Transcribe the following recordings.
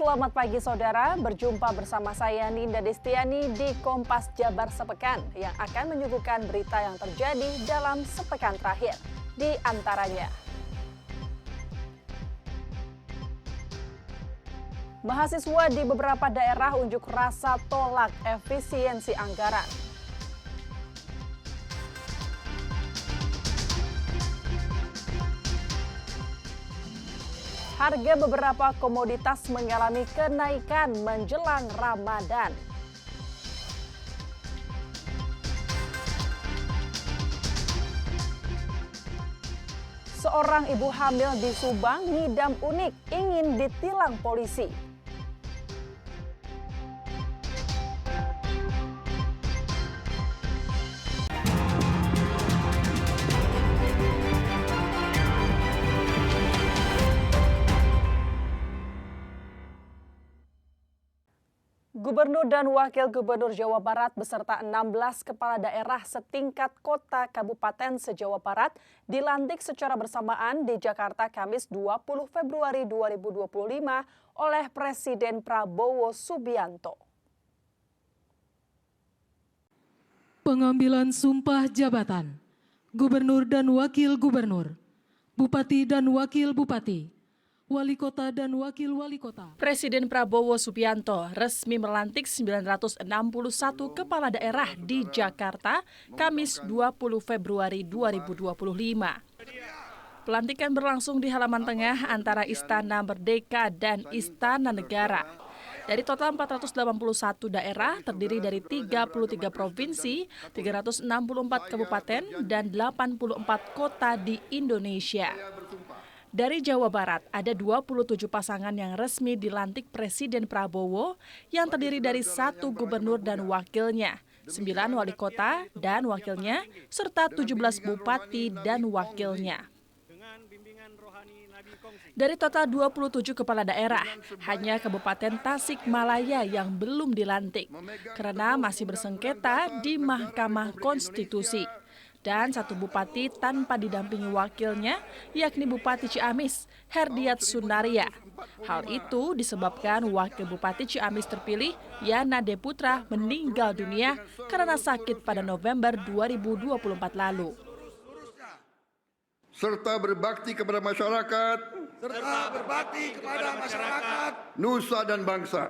Selamat pagi saudara, berjumpa bersama saya Ninda Destiani di Kompas Jabar Sepekan yang akan menyuguhkan berita yang terjadi dalam sepekan terakhir. Di antaranya, mahasiswa di beberapa daerah unjuk rasa tolak efisiensi anggaran. Harga beberapa komoditas mengalami kenaikan menjelang Ramadan. Seorang ibu hamil di Subang ngidam unik ingin ditilang polisi. Gubernur dan Wakil Gubernur Jawa Barat beserta 16 kepala daerah setingkat kota kabupaten se-Jawa Barat dilantik secara bersamaan di Jakarta Kamis 20 Februari 2025 oleh Presiden Prabowo Subianto. Pengambilan sumpah jabatan Gubernur dan Wakil Gubernur, Bupati dan Wakil Bupati, Wali Kota dan Wakil Wali Kota. Presiden Prabowo Subianto resmi melantik 961 kepala daerah di Jakarta Kamis 20 Februari 2025. Pelantikan berlangsung di halaman tengah antara Istana Merdeka dan Istana Negara. Dari total 481 daerah terdiri dari 33 provinsi, 364 kabupaten, dan 84 kota di Indonesia. Dari Jawa Barat, ada 27 pasangan yang resmi dilantik Presiden Prabowo yang terdiri dari 1 gubernur dan wakilnya, 9 wali kota dan wakilnya, serta 17 bupati dan wakilnya. Dari total 27 kepala daerah, hanya Kabupaten Tasikmalaya yang belum dilantik karena masih bersengketa di Mahkamah Konstitusi. Dan 1 bupati tanpa didampingi wakilnya, yakni Bupati Ciamis, Herdiat Sunaria. Hal itu disebabkan Wakil Bupati Ciamis terpilih, Yana Deputra, meninggal dunia karena sakit pada November 2024 lalu. Serta berbakti kepada masyarakat, nusa dan bangsa.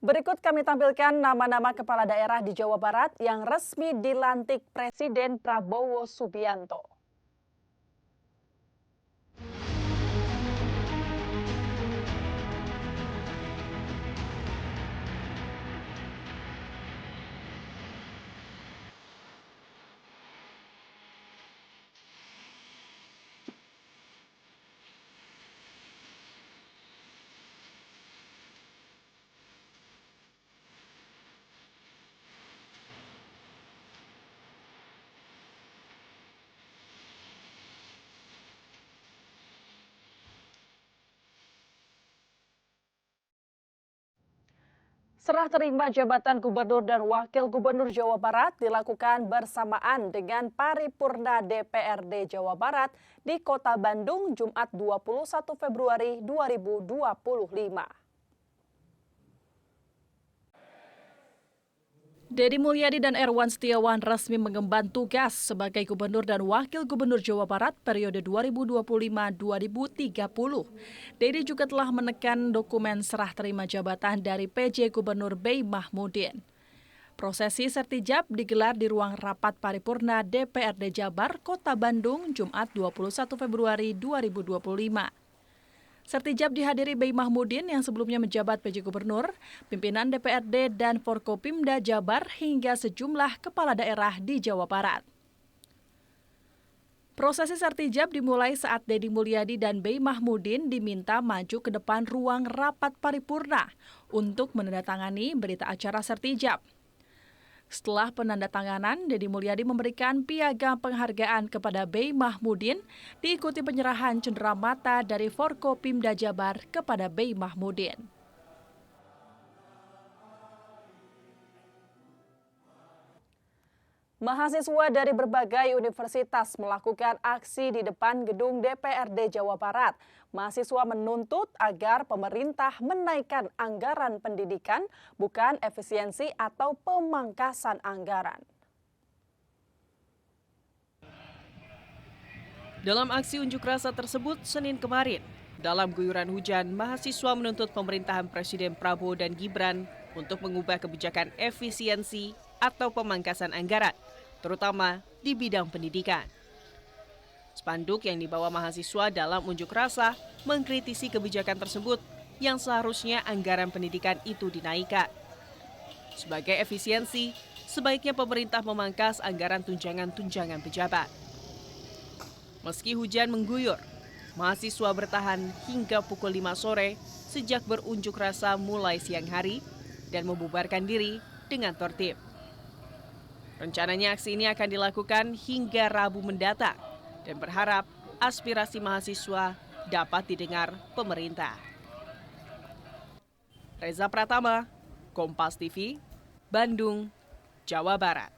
Berikut kami tampilkan nama-nama kepala daerah di Jawa Barat yang resmi dilantik Presiden Prabowo Subianto. Serah terima jabatan Gubernur dan Wakil Gubernur Jawa Barat dilakukan bersamaan dengan Paripurna DPRD Jawa Barat di Kota Bandung Jumat 21 Februari 2025. Deddy Mulyadi dan Erwan Setiawan resmi mengemban tugas sebagai Gubernur dan Wakil Gubernur Jawa Barat periode 2025-2030. Deddy juga telah menekan dokumen serah terima jabatan dari PJ Gubernur B. Mahmudin. Prosesi sertijab digelar di ruang rapat paripurna DPRD Jabar, Kota Bandung, Jumat 21 Februari 2025. Sertijab dihadiri B. Mahmudin yang sebelumnya menjabat PJ Gubernur, pimpinan DPRD dan Forkopimda Jabar hingga sejumlah kepala daerah di Jawa Barat. Prosesi sertijab dimulai saat Deddy Mulyadi dan B. Mahmudin diminta maju ke depan ruang rapat paripurna untuk menandatangani berita acara sertijab. Setelah penandatanganan, Deddy Mulyadi memberikan piagam penghargaan kepada B. Mahmudin, diikuti penyerahan cenderamata dari Forkopimda Jabar kepada B. Mahmudin. Mahasiswa dari berbagai universitas melakukan aksi di depan gedung DPRD Jawa Barat. Mahasiswa menuntut agar pemerintah menaikkan anggaran pendidikan, bukan efisiensi atau pemangkasan anggaran. Dalam aksi unjuk rasa tersebut Senin kemarin, dalam guyuran hujan, mahasiswa menuntut pemerintahan Presiden Prabowo dan Gibran untuk mengubah kebijakan efisiensi atau pemangkasan anggaran, terutama di bidang pendidikan. Spanduk yang dibawa mahasiswa dalam unjuk rasa mengkritisi kebijakan tersebut yang seharusnya anggaran pendidikan itu dinaikkan. Sebagai efisiensi, sebaiknya pemerintah memangkas anggaran tunjangan-tunjangan pejabat. Meski hujan mengguyur, mahasiswa bertahan hingga pukul 5 sore sejak berunjuk rasa mulai siang hari dan membubarkan diri dengan tertib. Rencananya aksi ini akan dilakukan hingga Rabu mendatang dan berharap aspirasi mahasiswa dapat didengar pemerintah. Reza Pratama, Kompas TV, Bandung, Jawa Barat.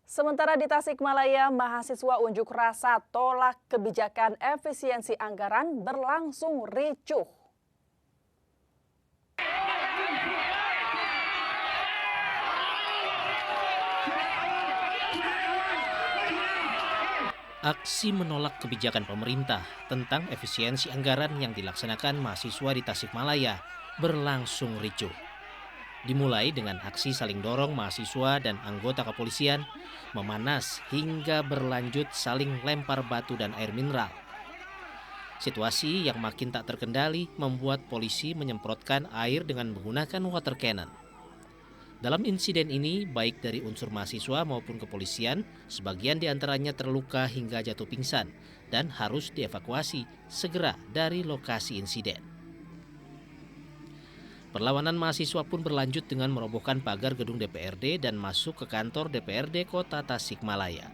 Sementara di Tasikmalaya, mahasiswa unjuk rasa tolak kebijakan efisiensi anggaran berlangsung ricuh. Aksi menolak kebijakan pemerintah tentang efisiensi anggaran yang dilaksanakan mahasiswa di Tasikmalaya berlangsung ricuh. Dimulai dengan aksi saling dorong mahasiswa dan anggota kepolisian memanas hingga berlanjut saling lempar batu dan air mineral. Situasi yang makin tak terkendali membuat polisi menyemprotkan air dengan menggunakan water cannon. Dalam insiden ini, baik dari unsur mahasiswa maupun kepolisian, sebagian diantaranya terluka hingga jatuh pingsan dan harus dievakuasi segera dari lokasi insiden. Perlawanan mahasiswa pun berlanjut dengan merobohkan pagar gedung DPRD dan masuk ke kantor DPRD Kota Tasikmalaya.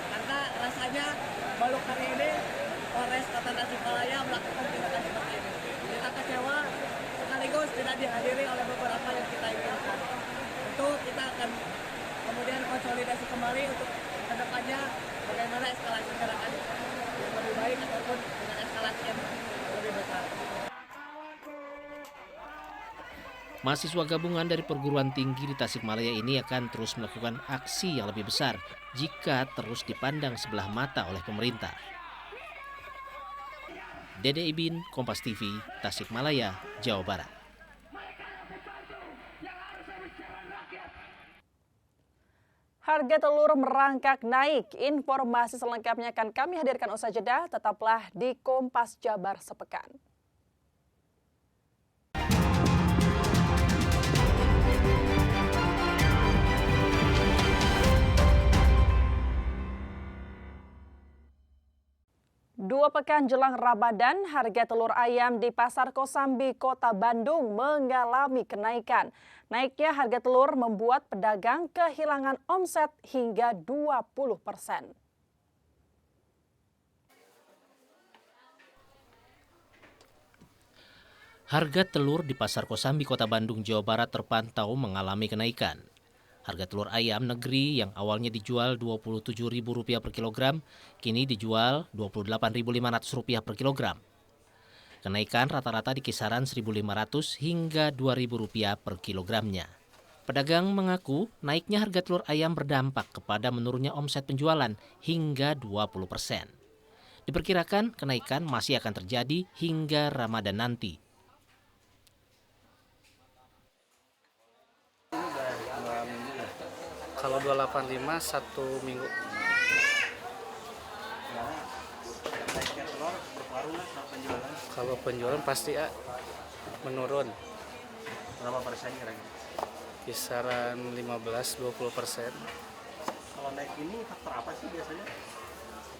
Karena rasanya baru kali ini Polres Kota Tasikmalaya melakukan tindakan seperti ini. Kita kecewa sekaligus tidak dihadiri oleh beberapa yang kita inginkan. Tentu kita akan kemudian konsolidasi kembali untuk kedepannya bagaimana eskalasi gerakan yang lebih baik ataupun dengan eskalasi yang lebih besar. Mahasiswa gabungan dari perguruan tinggi di Tasikmalaya ini akan terus melakukan aksi yang lebih besar jika terus dipandang sebelah mata oleh pemerintah. Dede Ibin, Kompas TV, Tasikmalaya, Jawa Barat. Harga telur merangkak naik. Informasi selengkapnya akan kami hadirkan usai jeda. Tetaplah di Kompas Jabar Sepekan. Dua pekan jelang Ramadan, harga telur ayam di Pasar Kosambi, Kota Bandung mengalami kenaikan. Naiknya harga telur membuat pedagang kehilangan omset hingga 20%. Harga telur di Pasar Kosambi, Kota Bandung, Jawa Barat terpantau mengalami kenaikan. Harga telur ayam negeri yang awalnya dijual Rp27.000 per kilogram, kini dijual Rp28.500 per kilogram. Kenaikan rata-rata di kisaran Rp1.500 hingga Rp2.000 per kilogramnya. Pedagang mengaku naiknya harga telur ayam berdampak kepada menurunnya omset penjualan hingga 20%. Diperkirakan kenaikan masih akan terjadi hingga Ramadan nanti. Kalau 285 satu minggu. Kalau penjualan pasti menurun. Berapa persen kira-kira? Kisaran 15-20%. Kalau naik ini faktor apa sih biasanya?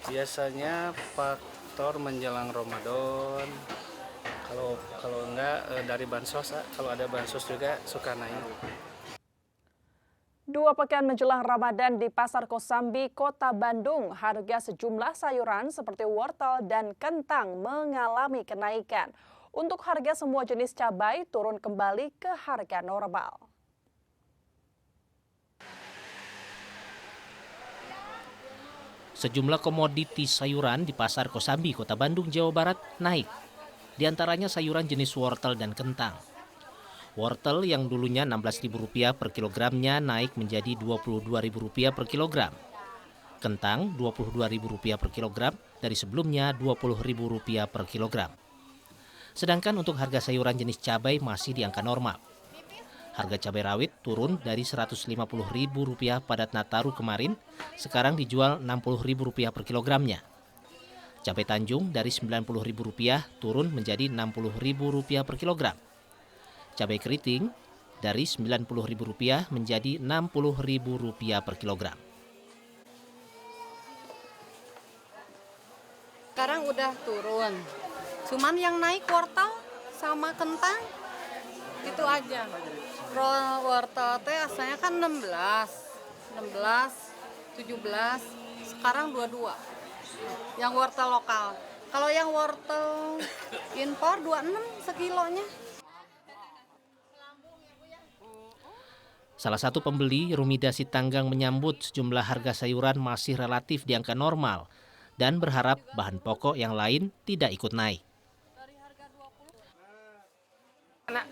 Biasanya faktor menjelang Ramadan. Kalau enggak dari bansos, kalau ada bansos juga suka naik. 2 pekan menjelang Ramadan di Pasar Kosambi, Kota Bandung, harga sejumlah sayuran seperti wortel dan kentang mengalami kenaikan. Untuk harga semua jenis cabai turun kembali ke harga normal. Sejumlah komoditi sayuran di Pasar Kosambi, Kota Bandung, Jawa Barat naik. Di antaranya sayuran jenis wortel dan kentang. Wortel yang dulunya Rp16.000 per kilogramnya naik menjadi Rp22.000 per kilogram. Kentang Rp22.000 per kilogram dari sebelumnya Rp20.000 per kilogram. Sedangkan untuk harga sayuran jenis cabai masih di angka normal. Harga cabai rawit turun dari Rp150.000 pada Nataru kemarin, sekarang dijual Rp60.000 per kilogramnya. Cabai Tanjung dari Rp90.000 turun menjadi Rp60.000 per kilogram. Cabai keriting dari Rp90.000 menjadi Rp60.000 per kilogram. Sekarang udah turun. Cuman yang naik wortel sama kentang itu aja. Wortel teh asalnya kan 16, 17, sekarang 22. Yang wortel lokal. Kalau yang wortel impor 26 sekilonya. Salah satu pembeli, Rumida Sitanggang, menyambut sejumlah harga sayuran masih relatif di angka normal dan berharap bahan pokok yang lain tidak ikut naik.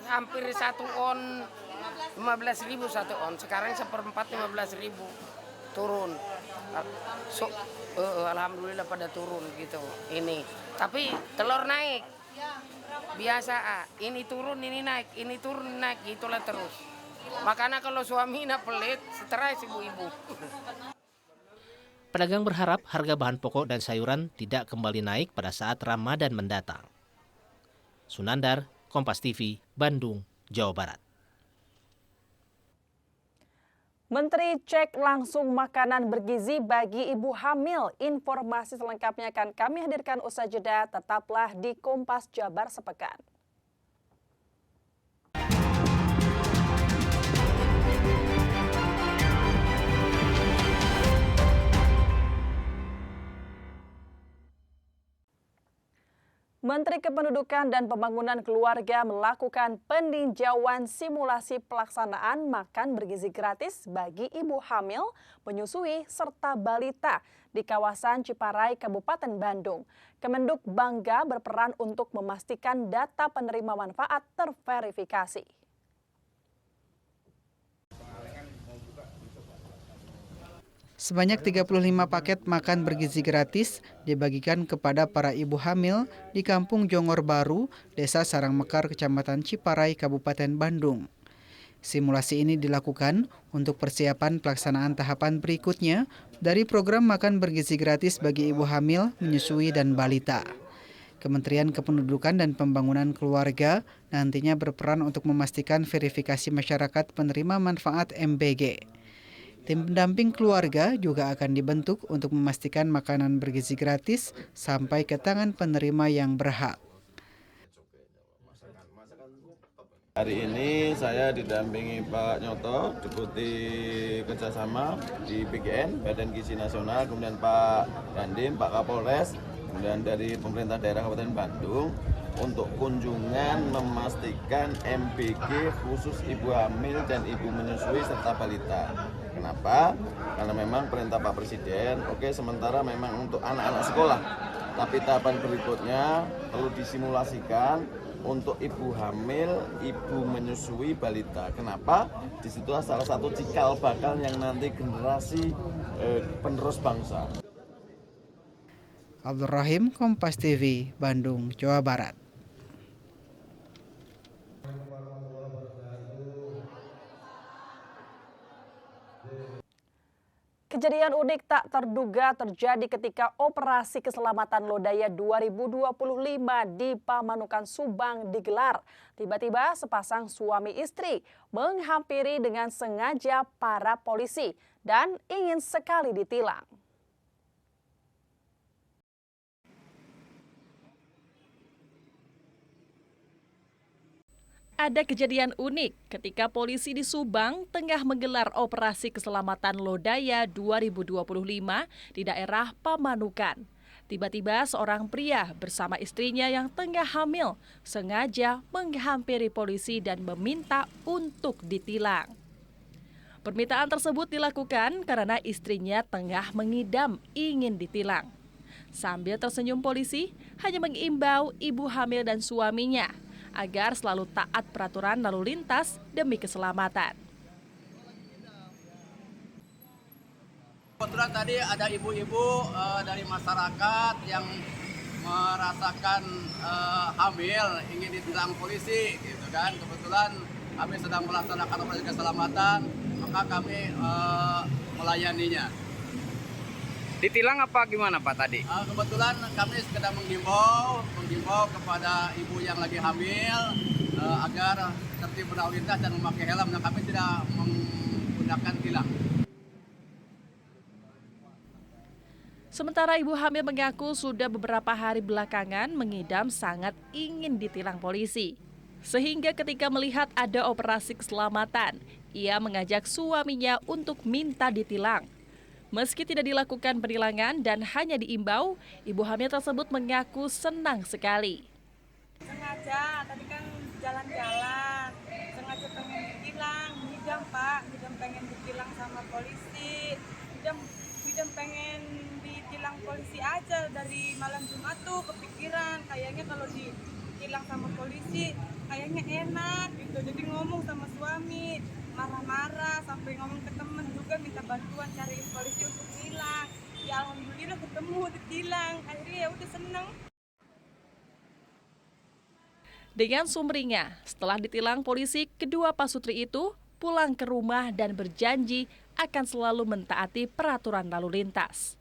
Hampir 1 on 15.000 1 on, sekarang 1/4 15.000 turun. Alhamdulillah pada turun gitu. Ini, tapi telur naik. Biasa, ini turun, ini naik, ini turun, naik, gitulah terus. Makanya kalau suami nak pelit, stres ibu-ibu. Pedagang berharap harga bahan pokok dan sayuran tidak kembali naik pada saat Ramadan mendatang. Sunandar, Kompas TV, Bandung, Jawa Barat. Menteri cek langsung makanan bergizi bagi ibu hamil. Informasi selengkapnya akan kami hadirkan usai jeda. Tetaplah di Kompas Jabar Sepekan. Menteri Kependudukan dan Pembangunan Keluarga melakukan peninjauan simulasi pelaksanaan makan bergizi gratis bagi ibu hamil, menyusui, serta balita di kawasan Ciparai, Kabupaten Bandung. Kemenduk bangga berperan untuk memastikan data penerima manfaat terverifikasi. Sebanyak 35 paket makan bergizi gratis dibagikan kepada para ibu hamil di Kampung Jongor Baru, Desa Sarangmekar, Kecamatan Ciparai, Kabupaten Bandung. Simulasi ini dilakukan untuk persiapan pelaksanaan tahapan berikutnya dari program makan bergizi gratis bagi ibu hamil, menyusui, dan balita. Kementerian Kependudukan dan Pembangunan Keluarga nantinya berperan untuk memastikan verifikasi masyarakat penerima manfaat MBG. Tim pendamping keluarga juga akan dibentuk untuk memastikan makanan bergizi gratis sampai ke tangan penerima yang berhak. Hari ini saya didampingi Pak Nyoto, Deputi Kerjasama di BGN, Badan Gizi Nasional, kemudian Pak Dandim, Pak Kapolres, kemudian dari pemerintah daerah Kabupaten Bandung untuk kunjungan memastikan MBG khusus ibu hamil dan ibu menyusui serta balita. Kenapa? Karena memang perintah Pak Presiden, sementara memang untuk anak-anak sekolah, tapi tahapan berikutnya perlu disimulasikan untuk ibu hamil, ibu menyusui, balita. Kenapa? Di situ salah satu cikal bakal yang nanti generasi penerus bangsa. Abdul Rahim, Kompas TV, Bandung, Jawa Barat. Kejadian unik tak terduga terjadi ketika operasi keselamatan Lodaya 2025 di Pamanukan, Subang digelar. Tiba-tiba sepasang suami istri menghampiri dengan sengaja para polisi dan ingin sekali ditilang. Ada kejadian unik ketika polisi di Subang tengah menggelar operasi keselamatan Lodaya 2025 di daerah Pamanukan. Tiba-tiba seorang pria bersama istrinya yang tengah hamil sengaja menghampiri polisi dan meminta untuk ditilang. Permintaan tersebut dilakukan karena istrinya tengah mengidam ingin ditilang. Sambil tersenyum, polisi hanya mengimbau ibu hamil dan suaminya agar selalu taat peraturan lalu lintas demi keselamatan. Kebetulan tadi ada ibu-ibu dari masyarakat yang merasakan hamil ingin ditilang polisi, gitu kan. Kebetulan kami sedang melaksanakan operasi keselamatan, maka kami melayaninya. Ditilang apa gimana Pak tadi? Kebetulan kami sedang menghimbau kepada ibu yang lagi hamil agar tertib berlalu lintas dan memakai helm, dan kami tidak menggunakan tilang. Sementara ibu hamil mengaku sudah beberapa hari belakangan mengidam sangat ingin ditilang polisi. Sehingga ketika melihat ada operasi keselamatan, ia mengajak suaminya untuk minta ditilang. Meski tidak dilakukan penilangan dan hanya diimbau, ibu hamil tersebut mengaku senang sekali. Sengaja, tadi kan jalan-jalan, sengaja pengen ditilang, ngidam Pak, ngidam pengen ditilang sama polisi, ngidam pengen ditilang polisi aja dari malam Jumat tuh kepikiran, kayaknya kalau ditilang sama polisi kayaknya enak gitu, jadi ngomong sama suami, marah-marah sampai ngomong ke temen juga minta bantuan cariin polisi untuk tilang. Ya alhamdulillah ketemu ditilang, akhirnya ya udah seneng. Dengan sumringah, setelah ditilang polisi, kedua pasutri itu pulang ke rumah dan berjanji akan selalu mentaati peraturan lalu lintas.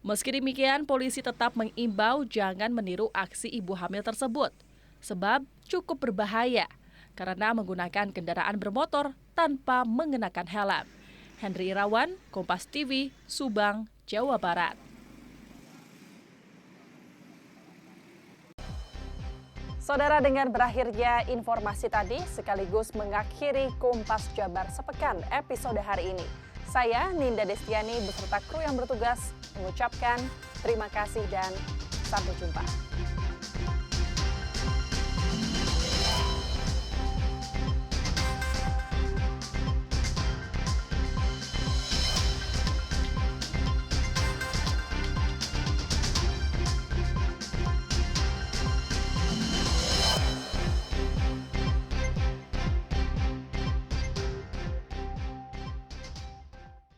Meski demikian, polisi tetap mengimbau jangan meniru aksi ibu hamil tersebut, sebab cukup berbahaya karena menggunakan kendaraan bermotor tanpa mengenakan helm. Henry Irawan, Kompas TV, Subang, Jawa Barat. Saudara, dengan berakhirnya informasi tadi sekaligus mengakhiri Kompas Jabar sepekan episode hari ini. Saya Ninda Destiani beserta kru yang bertugas mengucapkan terima kasih dan sampai jumpa.